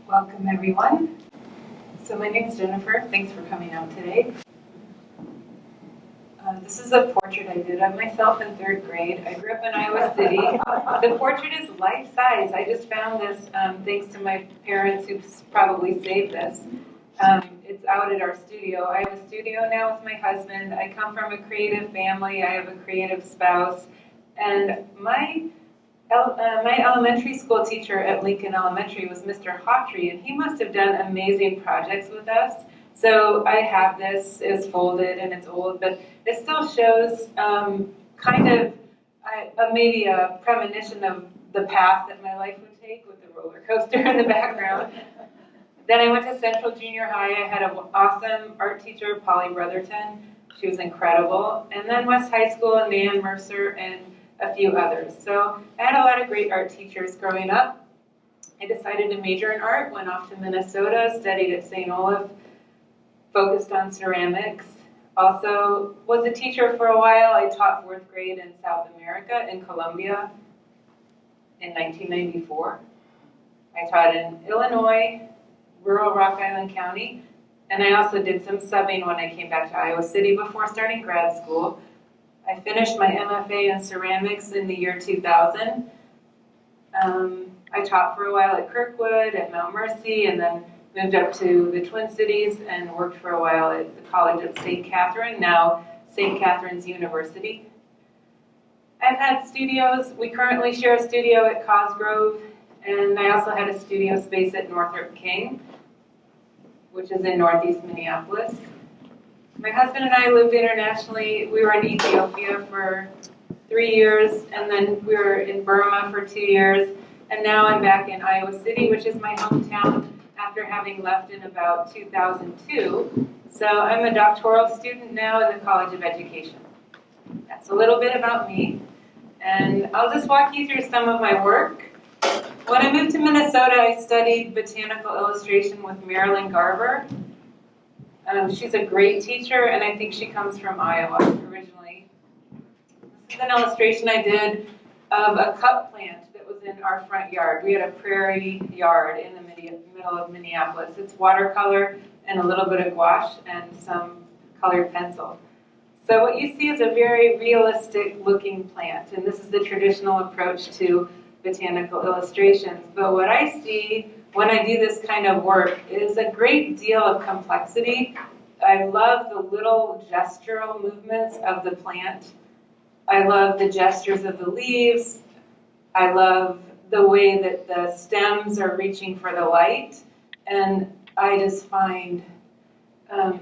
Welcome everyone. So my name is Jennifer. Thanks for coming out today. This is a portrait I did of myself in 3rd grade. I grew up in Iowa City. The portrait is life-size. I just found this thanks to my parents who probably saved this. It's out at our studio. I have a studio now with my husband. I come from a creative family. I have a creative spouse. And my elementary school teacher at Lincoln Elementary was Mr. Hawtrey, and he must have done amazing projects with us. So I have this. It's folded and it's old, but it still shows kind of maybe a premonition of the path that my life would take with the roller coaster in the background. Then I went to Central Junior High. I had an awesome art teacher, Polly Brotherton. She was incredible. And then West High School and Nan Mercer and a few others. So I had a lot of great art teachers growing up. I decided to major in art, went off to Minnesota, studied at St. Olaf, focused on ceramics. Also was a teacher for a while. I taught 4th grade in South America, in Colombia, in 1994. I taught in Illinois, rural Rock Island County, and I also did some subbing when I came back to Iowa City before starting grad school. I finished my MFA in ceramics in the year 2000. I taught for a while at Kirkwood, at Mount Mercy, and then moved up to the Twin Cities and worked for a while at the College of St. Catherine, now St. Catherine's University. I've had studios. We currently share a studio at Cosgrove, and I also had a studio space at Northrop King, which is in Northeast Minneapolis. My husband and I lived internationally. We were in Ethiopia for 3 years, and then we were in Burma for 2 years, and now I'm back in Iowa City, which is my hometown, after having left in about 2002. So I'm a doctoral student now in the College of Education. That's a little bit about me, and I'll just walk you through some of my work. When I moved to Minnesota, I studied botanical illustration with Marilyn Garber. She's a great teacher, and I think she comes from Iowa originally. This is an illustration I did of a cup plant that was in our front yard. We had a prairie yard in the middle of Minneapolis. It's watercolor and a little bit of gouache and some colored pencil. So what you see is a very realistic looking plant, and this is the traditional approach to botanical illustrations. But what I see when I do this kind of work is a great deal of complexity. I love the little gestural movements of the plant. I love the gestures of the leaves. I love the way that the stems are reaching for the light. And I just find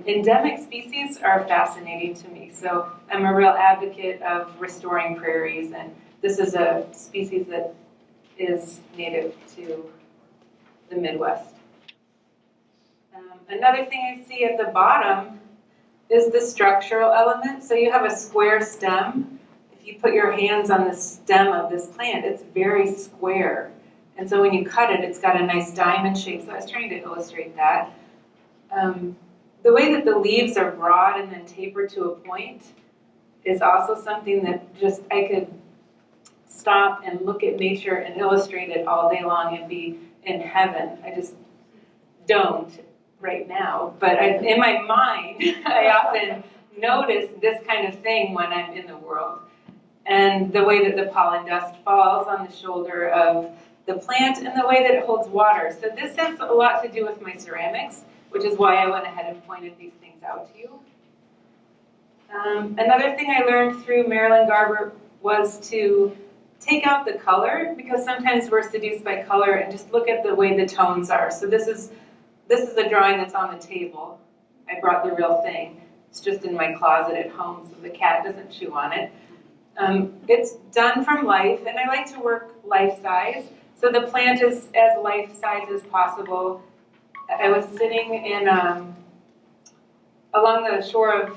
endemic species are fascinating to me. So I'm a real advocate of restoring prairies, and this is a species that is native to the Midwest. Another thing I see at the bottom is the structural element. So you have a square stem. If you put your hands on the stem of this plant, it's very square. And so when you cut it, it's got a nice diamond shape. So I was trying to illustrate that. The way that the leaves are broad and then taper to a point is also something that just I could stop and look at nature and illustrate it all day long and be in heaven. I just don't right now, but in my mind, I often notice this kind of thing when I'm in the world. And the way that the pollen dust falls on the shoulder of the plant and the way that it holds water. So this has a lot to do with my ceramics, which is why I went ahead and pointed these things out to you. Another thing I learned through Marilyn Garber was to take out the color, because sometimes we're seduced by color, and just look at the way the tones are. So this is a drawing that's on the table. I brought the real thing. It's just in my closet at home, so the cat doesn't chew on it. It's done from life, and I like to work life-size. So the plant is as life-size as possible. I was sitting in along the shore of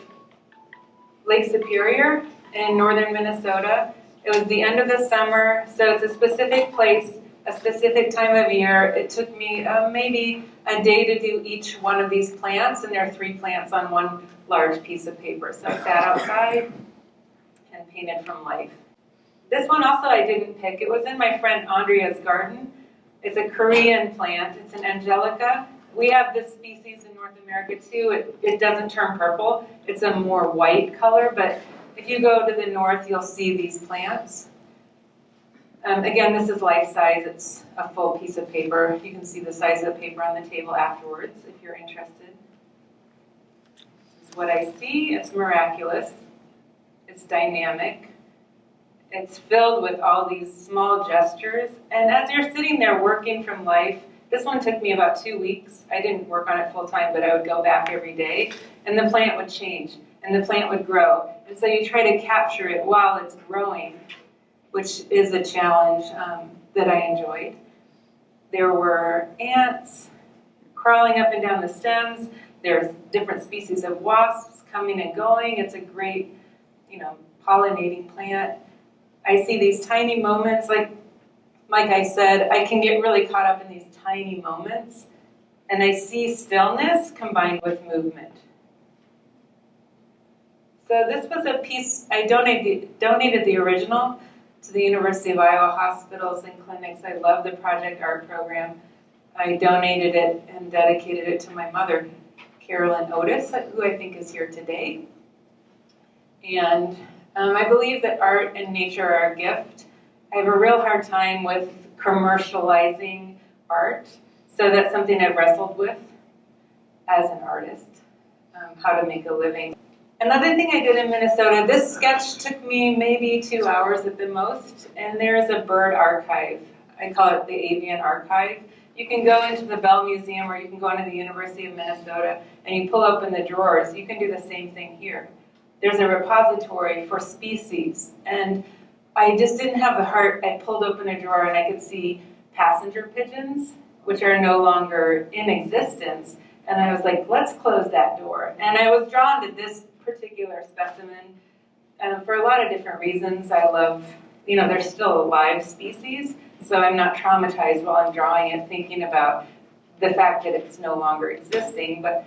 Lake Superior in northern Minnesota. It was the end of the summer, so it's a specific place, a specific time of year. It took me maybe a day to do each one of these plants, and there are 3 plants on one large piece of paper. So I sat outside and painted from life. This one also I didn't pick. It was in my friend Andrea's garden. It's a Korean plant. It's an angelica. We have this species in North America too. It doesn't turn purple. It's a more white color, but if you go to the north, you'll see these plants. Again, this is life size. It's a full piece of paper. You can see the size of the paper on the table afterwards if you're interested. This is what I see. It's miraculous. It's dynamic. It's filled with all these small gestures. And as you're sitting there working from life, this one took me about 2 weeks. I didn't work on it full time, but I would go back every day. And the plant would change. And the plant would grow. And so you try to capture it while it's growing, which is a challenge that I enjoyed. There were ants crawling up and down the stems. There's different species of wasps coming and going. It's a great, pollinating plant. I see these tiny moments, like I said, I can get really caught up in these tiny moments, and I see stillness combined with movement. So this was a piece, I donated the original to the University of Iowa Hospitals and Clinics. I love the Project Art program. I donated it and dedicated it to my mother, Carolyn Otis, who I think is here today. And I believe that art and nature are a gift. I have a real hard time with commercializing art, so that's something I've wrestled with as an artist, how to make a living. Another thing I did in Minnesota, this sketch took me maybe 2 hours at the most, and there's a bird archive. I call it the Avian Archive. You can go into the Bell Museum or you can go into the University of Minnesota and you pull open the drawers. You can do the same thing here. There's a repository for species, and I just didn't have the heart. I pulled open a drawer and I could see passenger pigeons, which are no longer in existence. And I was like, let's close that door. And I was drawn to this particular specimen for a lot of different reasons. I love, they're still a live species, so I'm not traumatized while I'm drawing it, thinking about the fact that it's no longer existing. But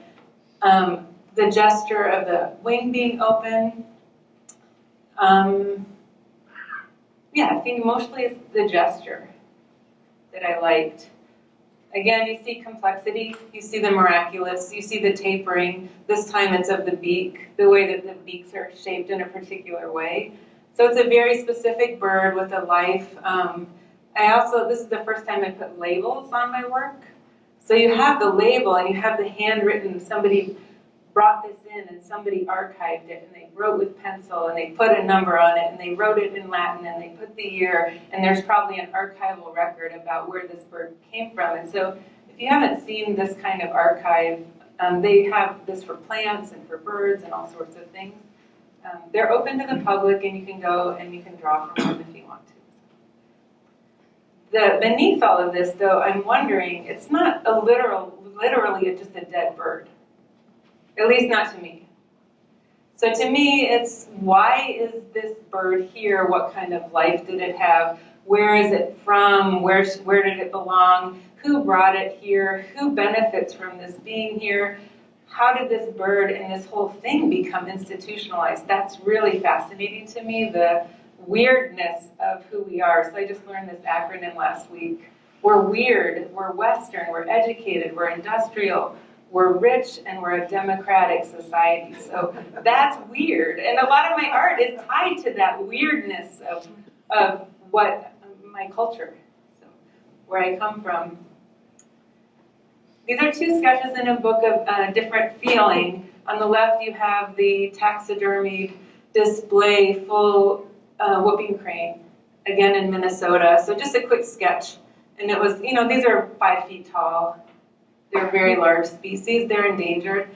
the gesture of the wing being open, I think mostly it's the gesture that I liked. Again, you see complexity, you see the miraculous, you see the tapering. This time it's of the beak, the way that the beaks are shaped in a particular way. So it's a very specific bird with a life. This is the first time I put labels on my work. So you have the label and you have the handwritten, somebody brought this in and somebody archived it and they wrote with pencil and they put a number on it and they wrote it in Latin and they put the year, and there's probably an archival record about where this bird came from. And so if you haven't seen this kind of archive, they have this for plants and for birds and all sorts of things. They're open to the public and you can go and you can draw from them if you want to. Beneath all of this, though, I'm wondering, it's not literally just a dead bird. At least not to me. So to me, it's why is this bird here? What kind of life did it have? Where is it from? Where did it belong? Who brought it here? Who benefits from this being here? How did this bird and this whole thing become institutionalized? That's really fascinating to me, the weirdness of who we are. So I just learned this acronym last week. We're weird, we're Western, we're educated, we're industrial, we're rich, and we're a democratic society. So that's weird. And a lot of my art is tied to that weirdness of what my culture, so where I come from. These are two sketches in a book of different feeling. On the left, you have the taxidermied display full whooping crane, again in Minnesota. So just a quick sketch. And it was, these are 5 feet tall. They're a very large species. They're endangered.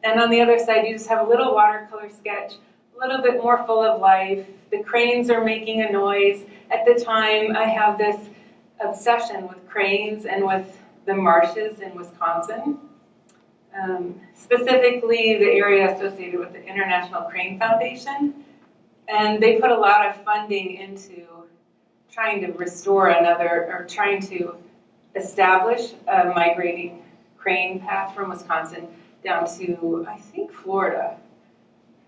And on the other side, you just have a little watercolor sketch, a little bit more full of life. The cranes are making a noise. At the time, I have this obsession with cranes and with the marshes in Wisconsin, specifically the area associated with the International Crane Foundation. And they put a lot of funding into trying to restore trying to establish a migrating crane path from Wisconsin down to, I think, Florida.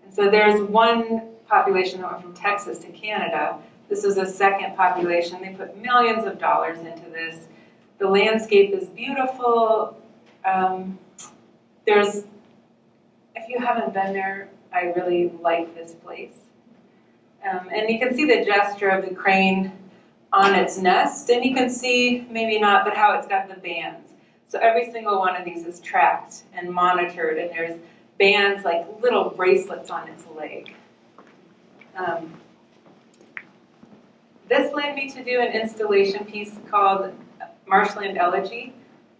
And so there's one population that went from Texas to Canada. This is a second population. They put millions of dollars into this. The landscape is beautiful. If you haven't been there, I really like this place. And you can see the gesture of the crane on its nest, and you can see, maybe not, but how it's got the bands. So every single one of these is tracked and monitored, and there's bands like little bracelets on its leg. This led me to do an installation piece called Marshland Elegy.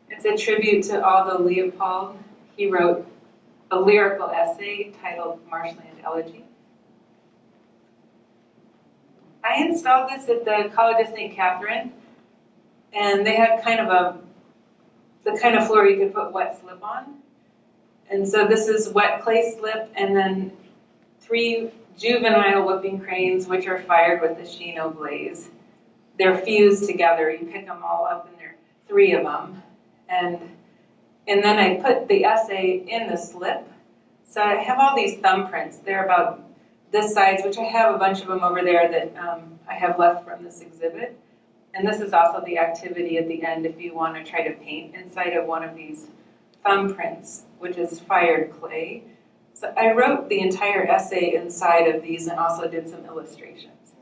It's a tribute to Aldo Leopold. He wrote a lyrical essay titled Marshland Elegy. I installed this at the College of St. Catherine, and they had kind of the kind of floor you could put wet slip on. And so this is wet clay slip, and then 3 juvenile whooping cranes, which are fired with the Shino blaze. They're fused together. You pick them all up, and there are 3 of them. And then I put the essay in the slip. So I have all these thumbprints. They're about this size, which I have a bunch of them over there that I have left from this exhibit. And this is also the activity at the end if you want to try to paint inside of one of these thumbprints, which is fired clay. So I wrote the entire essay inside of these and also did some illustrations.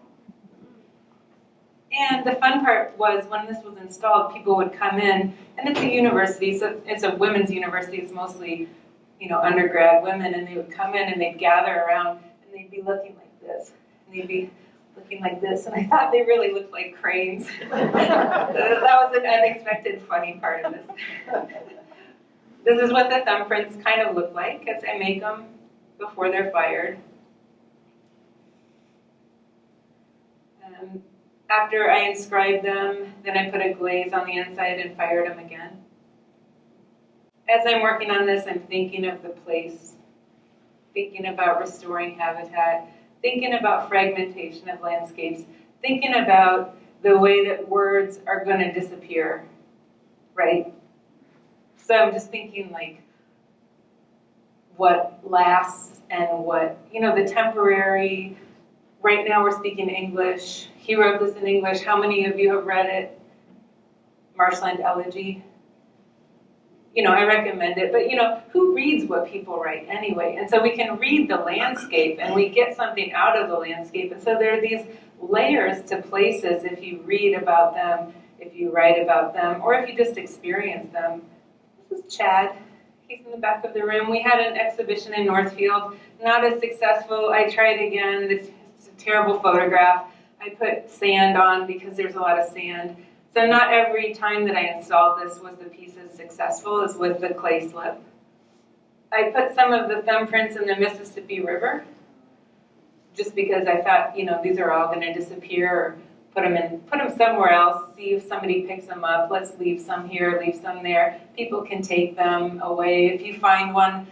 And the fun part was when this was installed, people would come in, and it's a university, so it's a women's university. It's mostly, undergrad women, and they would come in and they'd gather around and they'd be looking like this, and they'd be looking like this, and I thought they really looked like cranes. That was an unexpected funny part of this. This is what the thumbprints kind of look like as I make them before they're fired. After I inscribed them, then I put a glaze on the inside and fired them again. As I'm working on this, I'm thinking of the place, thinking about restoring habitat, thinking about fragmentation of landscapes, thinking about the way that words are going to disappear, right? So I'm just thinking like what lasts and what, the temporary. Right now we're speaking English. He wrote this in English. How many of you have read it? Marshland Elegy. I recommend it, but who reads what people write anyway? And so we can read the landscape and we get something out of the landscape. And so there are these layers to places if you read about them, if you write about them, or if you just experience them. This is Chad. He's in the back of the room. We had an exhibition in Northfield, not as successful. I tried again. It's a terrible photograph. I put sand on because there's a lot of sand. So not every time that I installed this was the piece as successful as with the clay slip. I put some of the thumbprints in the Mississippi River just because I thought, these are all going to disappear, or put them somewhere else, see if somebody picks them up. Let's leave some here, leave some there. People can take them away. If you find one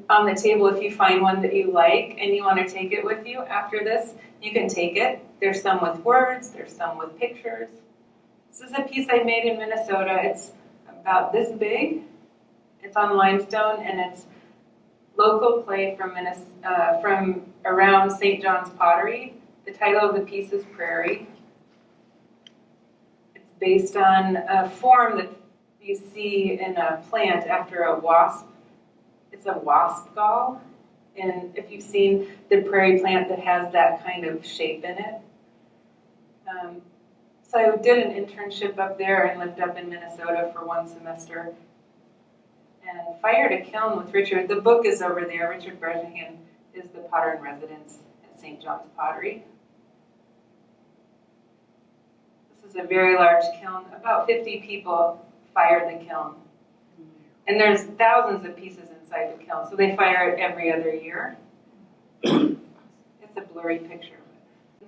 on the table, if you find one that you like and you want to take it with you after this, you can take it. There's some with words, there's some with pictures. This is a piece I made in Minnesota. It's about this big. It's on limestone, and it's local clay from around St. John's Pottery. The title of the piece is Prairie. It's based on a form that you see in a plant after a wasp. It's a wasp gall, and if you've seen the prairie plant that has that kind of shape in it. So I did an internship up there and lived up in Minnesota for 1 semester and fired a kiln with Richard. The book is over there. Richard Bresnahan is the potter in residence at St. John's Pottery. This is a very large kiln. About 50 people fire the kiln. And there's thousands of pieces inside the kiln, so they fire it every other year. It's a blurry picture.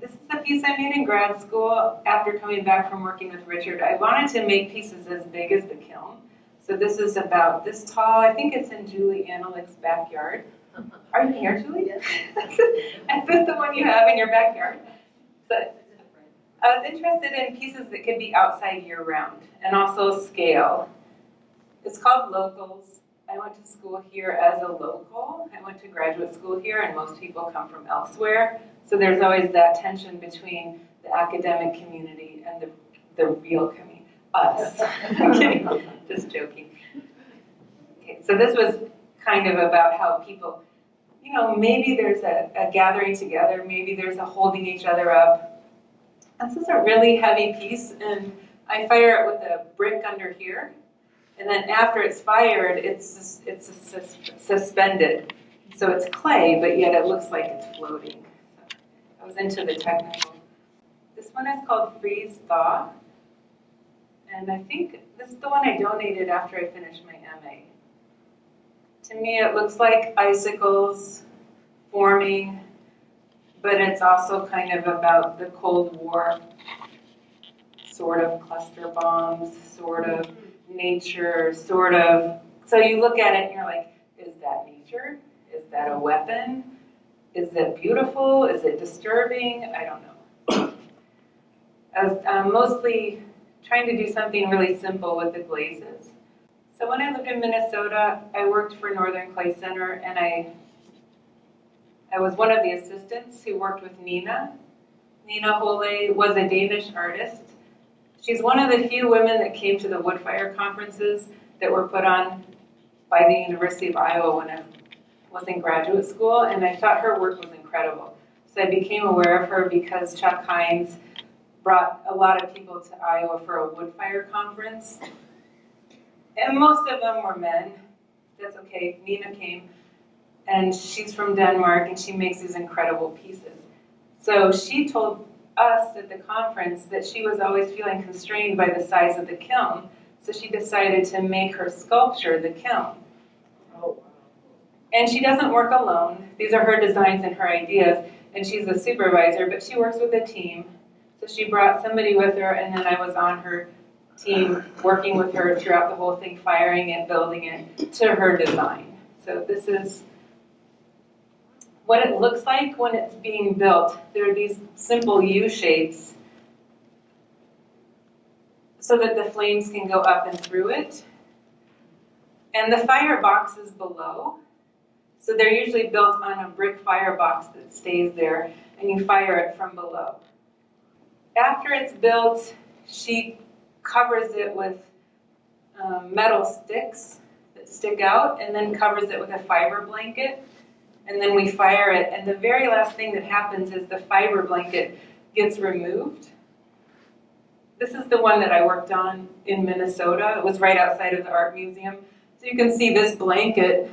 This is a piece I made in grad school after coming back from working with Richard. I wanted to make pieces as big as the kiln. So this is about this tall. I think it's in Julie Anelich's backyard. Are you here, Julie? Yes. Is this the one you have in your backyard? So I was interested in pieces that could be outside year-round and also scale. It's called Locals. I went to school here as a local. I went to graduate school here, and most people come from elsewhere. So there's always that tension between the academic community and the real community. us. Okay, just joking. Okay, so this was kind of about how people, maybe there's a gathering together, maybe there's a holding each other up. This is a really heavy piece, and I fire it with a brick under here, and then after it's fired, it's suspended. So it's clay, but yet it looks like it's floating. So I was into the technical. This one is called Freeze Thaw, and I think this is the one I donated after I finished my MA. To me, it looks like icicles forming, but it's also kind of about the Cold War, sort of cluster bombs, sort of nature, sort of. So you look at it and you're like, is that nature? Is that a weapon? Is it beautiful? Is it disturbing? I don't know. I was mostly trying to do something really simple with the glazes. So when I lived in Minnesota, I worked for Northern Clay Center, and I was one of the assistants who worked with Nina. Nina Hole was a Danish artist. She's one of the few women that came to the woodfire conferences that were put on by the University of Iowa when I was in graduate school, and I thought her work was incredible. So I became aware of her because Chuck Hines brought a lot of people to Iowa for a woodfire conference. And most of them were men. That's okay. Nina came, and she's from Denmark, and she makes these incredible pieces. So she told us at the conference that she was always feeling constrained by the size of the kiln, so she decided to make her sculpture the kiln. Oh, wow. And she doesn't work alone. These are her designs and her ideas, and she's a supervisor, but she works with a team. So she brought somebody with her, and then I was on her team working with her throughout the whole thing, firing it, building it to her design. So this is what it looks like when it's being built. There are these simple U shapes so that the flames can go up and through it. And the firebox is below. So they're usually built on a brick firebox that stays there, and you fire it from below. After it's built, she covers it with metal sticks that stick out, and then covers it with a fiber blanket, and then we fire it. And the very last thing that happens is the fiber blanket gets removed. This is the one that I worked on in Minnesota. It was right outside of the art museum. So you can see this blanket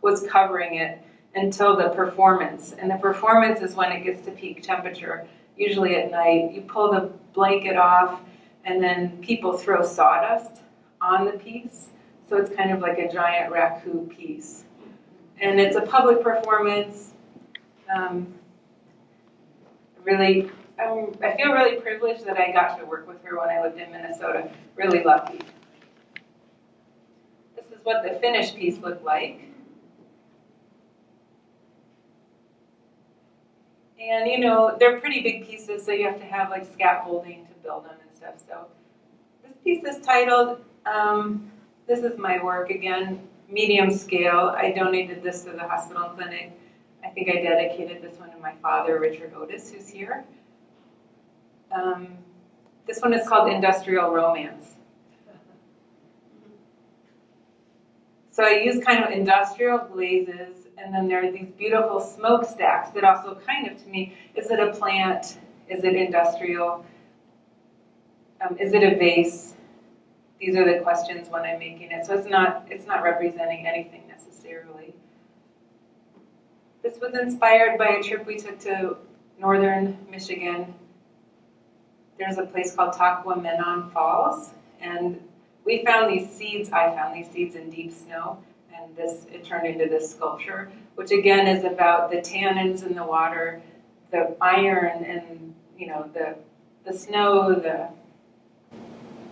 was covering it until the performance. And the performance is when it gets to peak temperature, usually at night. You pull the blanket off, and then people throw sawdust on the piece. So it's kind of like a giant raku piece. And it's a public performance. I feel really privileged that I got to work with her when I lived in Minnesota. Really lucky. This is what the finished piece looked like. And they're pretty big pieces, so you have to have like scaffolding to build them and stuff. So this piece is titled, this is my work again, medium scale. I donated this to the hospital and clinic. I think I dedicated this one to my father, Richard Otis, who's here. This one is called Industrial Romance. So I use kind of industrial glazes, and then there are these beautiful smokestacks that also kind of, to me, is it a plant? Is it industrial? Is it a vase? These are the questions when I'm making it. So it's not representing anything necessarily. This was inspired by a trip we took to northern Michigan. There's a place called Tahquamenon Falls, and we found these seeds. I found these seeds in deep snow, and it turned into this sculpture, which again is about the tannins in the water, the iron, and the snow, the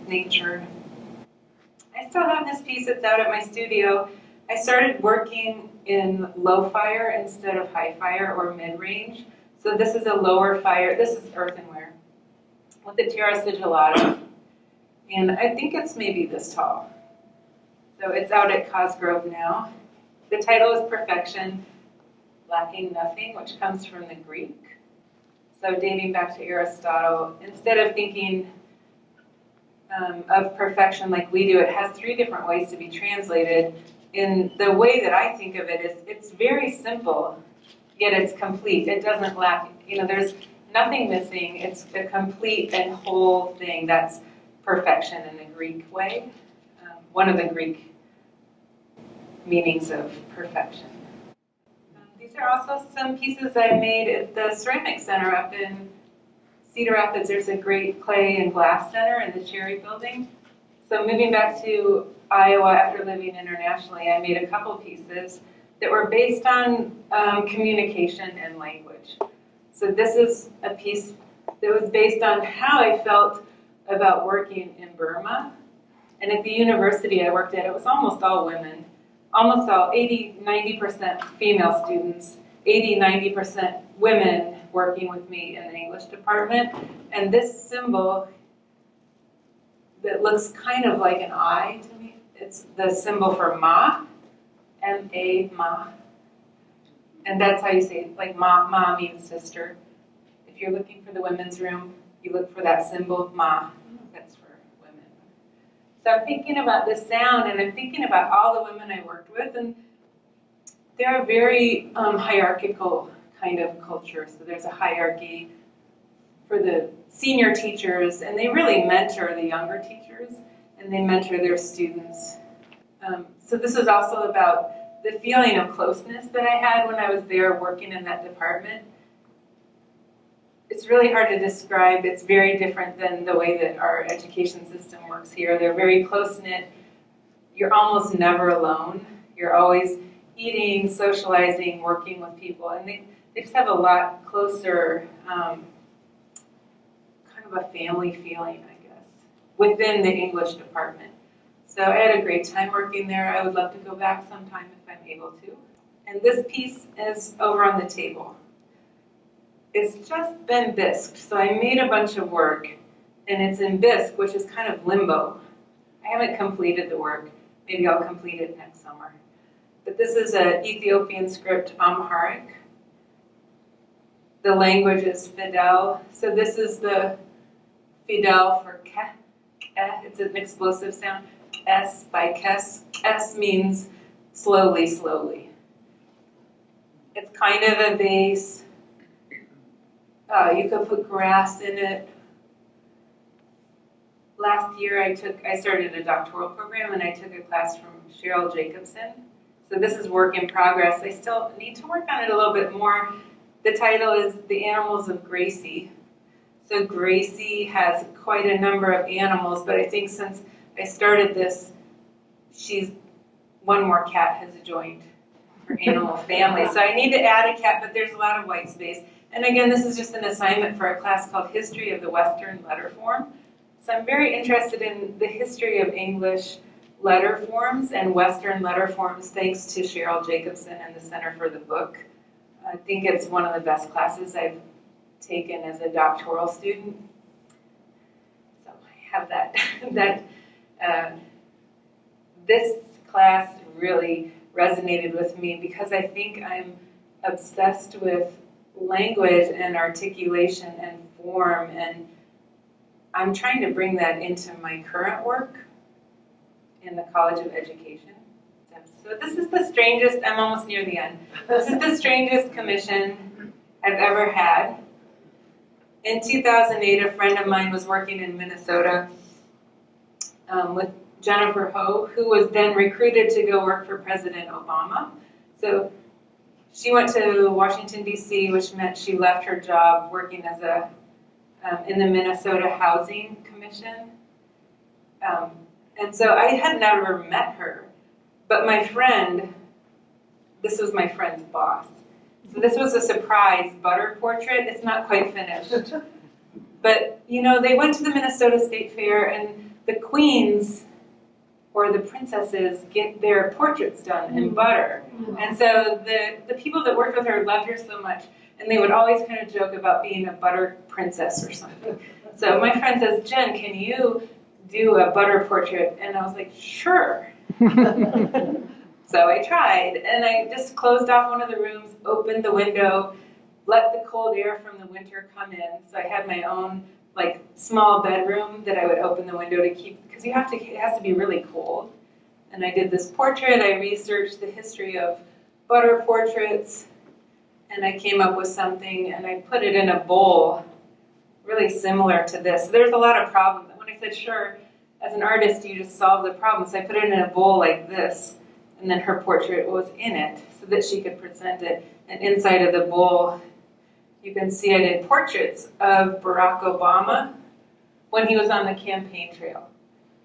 nature. I still have this piece that's out at my studio. I started working in low fire instead of high fire or mid-range. So this is a lower fire. This is earthenware with the terra sigillata. And I think it's maybe this tall. So it's out at Cosgrove now. The title is Perfection, Lacking Nothing, which comes from the Greek. So dating back to Aristotle, instead of thinking of perfection like we do. It has 3 different ways to be translated. In the way that I think of it is it's very simple, yet it's complete. It doesn't lack, there's nothing missing. It's a complete and whole thing. That's perfection in the Greek way. One of the Greek meanings of perfection. These are also some pieces I made at the Ceramic Center up in Cedar Rapids. There's a great clay and glass center in the Cherry Building. So moving back to Iowa after living internationally, I made a couple pieces that were based on communication and language. So this is a piece that was based on how I felt about working in Burma. And at the university I worked at, it was almost all women. Almost all, 80-90% female students, 80-90% women working with me in the English department. And this symbol that looks kind of like an I to me, it's the symbol for Ma, M-A, Ma. And that's how you say it, like Ma. Ma means sister. If you're looking for the women's room, you look for that symbol, Ma. That's for women. So I'm thinking about the sound, and I'm thinking about all the women I worked with, and they're a very hierarchical kind of culture. So there's a hierarchy for the senior teachers, and they really mentor the younger teachers, and they mentor their students. So this is also about the feeling of closeness that I had when I was there working in that department. It's really hard to describe. It's very different than the way that our education system works here. They're very close-knit. You're almost never alone. You're always eating, socializing, working with people, and they just have a lot closer kind of a family feeling, I guess, within the English department. So I had a great time working there. I would love to go back sometime if I'm able to. And this piece is over on the table. It's just been bisqued. So I made a bunch of work, and it's in bisque, which is kind of limbo. I haven't completed the work. Maybe I'll complete it next summer. But this is an Ethiopian script, Amharic. The language is Fidel. So this is the Fidel for ke. It's an explosive sound. S by kes. S means slowly, slowly. It's kind of a vase. You could put grass in it. Last year I started a doctoral program, and I took a class from Cheryl Jacobson. So this is work in progress. I still need to work on it a little bit more. The title is The Animals of Gracie. So Gracie has quite a number of animals, but I think since I started this, one more cat has joined her animal family. So I need to add a cat, but there's a lot of white space. And again, this is just an assignment for a class called History of the Western Letter Form. So I'm very interested in the history of English letter forms and Western letter forms, thanks to Cheryl Jacobson and the Center for the Book. I think it's one of the best classes I've taken as a doctoral student. So I have that. This class really resonated with me because I think I'm obsessed with language and articulation and form, and I'm trying to bring that into my current work in the College of Education. So this is the strangest, I'm almost near the end. This is the strangest commission I've ever had. In 2008, a friend of mine was working in Minnesota with Jennifer Ho, who was then recruited to go work for President Obama. So she went to Washington, D.C., which meant she left her job working as in the Minnesota Housing Commission. And so I had never met her. But my friend, this was my friend's boss. So this was a surprise butter portrait. It's not quite finished. But, they went to the Minnesota State Fair, and the queens or the princesses get their portraits done in butter. And so the people that worked with her loved her so much, and they would always kind of joke about being a butter princess or something. So my friend says, Jen, can you do a butter portrait? And I was like, sure. So I tried, and I just closed off one of the rooms, opened the window, let the cold air from the winter come in. So I had my own like small bedroom that I would open the window to keep, because it has to be really cold. And I did this portrait. I researched the history of butter portraits, and I came up with something, and I put it in a bowl really similar to this. So there's a lot of problems. And when I said, sure, as an artist, you just solve the problem. So I put it in a bowl like this, and then her portrait was in it so that she could present it. And inside of the bowl, you can see I did portraits of Barack Obama when he was on the campaign trail.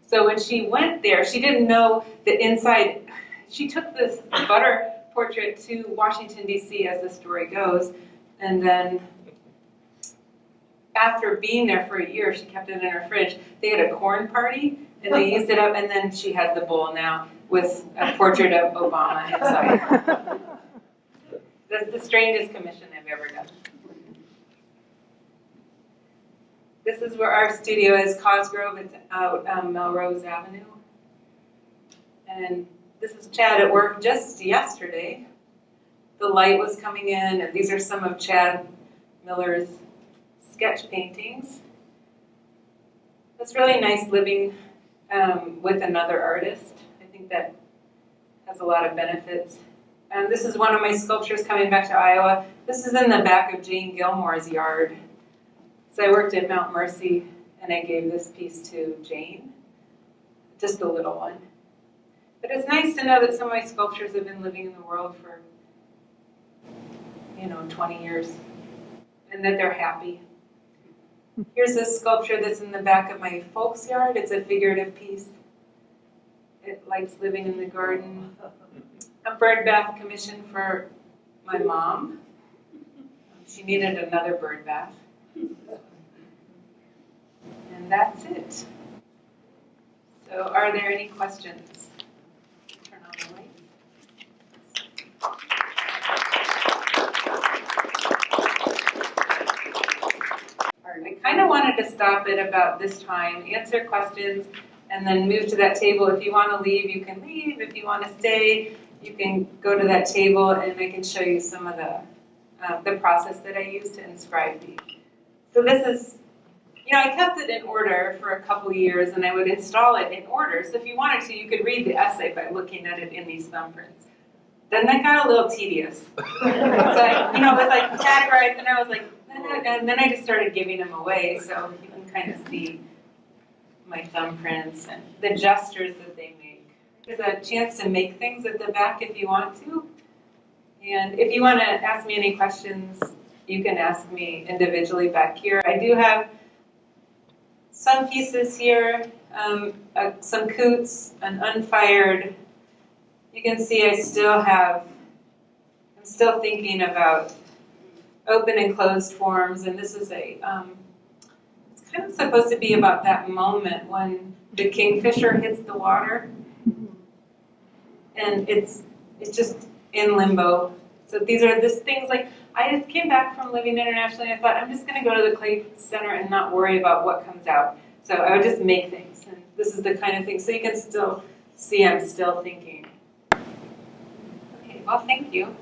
So when she went there, she didn't know that inside, she took this butter portrait to Washington, D.C., as the story goes, and then after being there for a year, she kept it in her fridge. They had a corn party, and they used it up, and then she has the bowl now with a portrait of Obama inside. That's the strangest commission I've ever done. This is where our studio is, Cosgrove. It's out Melrose Avenue. And this is Chad at work just yesterday. The light was coming in, and these are some of Chad Miller's sketch paintings. It's really nice living with another artist. I think that has a lot of benefits. This is one of my sculptures coming back to Iowa. This is in the back of Jane Gilmore's yard. So I worked at Mount Mercy, and I gave this piece to Jane, just a little one. But it's nice to know that some of my sculptures have been living in the world for, 20 years, and that they're happy. Here's a sculpture that's in the back of my folks' yard. It's a figurative piece. It likes living in the garden. A bird bath commission for my mom. She needed another bird bath. And that's it. So are there any questions? Turn on the light. I kind of wanted to stop at about this time, answer questions, and then move to that table. If you want to leave, you can leave. If you want to stay, you can go to that table, and I can show you some of the process that I use to inscribe these. So this is, I kept it in order for a couple years, and I would install it in order. So if you wanted to, you could read the essay by looking at it in these thumbprints. Then that got a little tedious. So it was like categorized, and I was like, and then I just started giving them away, so you can kind of see my thumbprints and the gestures that they make. There's a chance to make things at the back if you want to. And if you want to ask me any questions, you can ask me individually back here. I do have some pieces here, some coots, an unfired. You can see I'm still thinking about open and closed forms, and this is it's kind of supposed to be about that moment when the kingfisher hits the water, and it's just in limbo. So these are just things like, I just came back from living internationally, and I thought, I'm just going to go to the Clay Center and not worry about what comes out. So I would just make things, and this is the kind of thing, so you can still see I'm still thinking. Okay, well, thank you.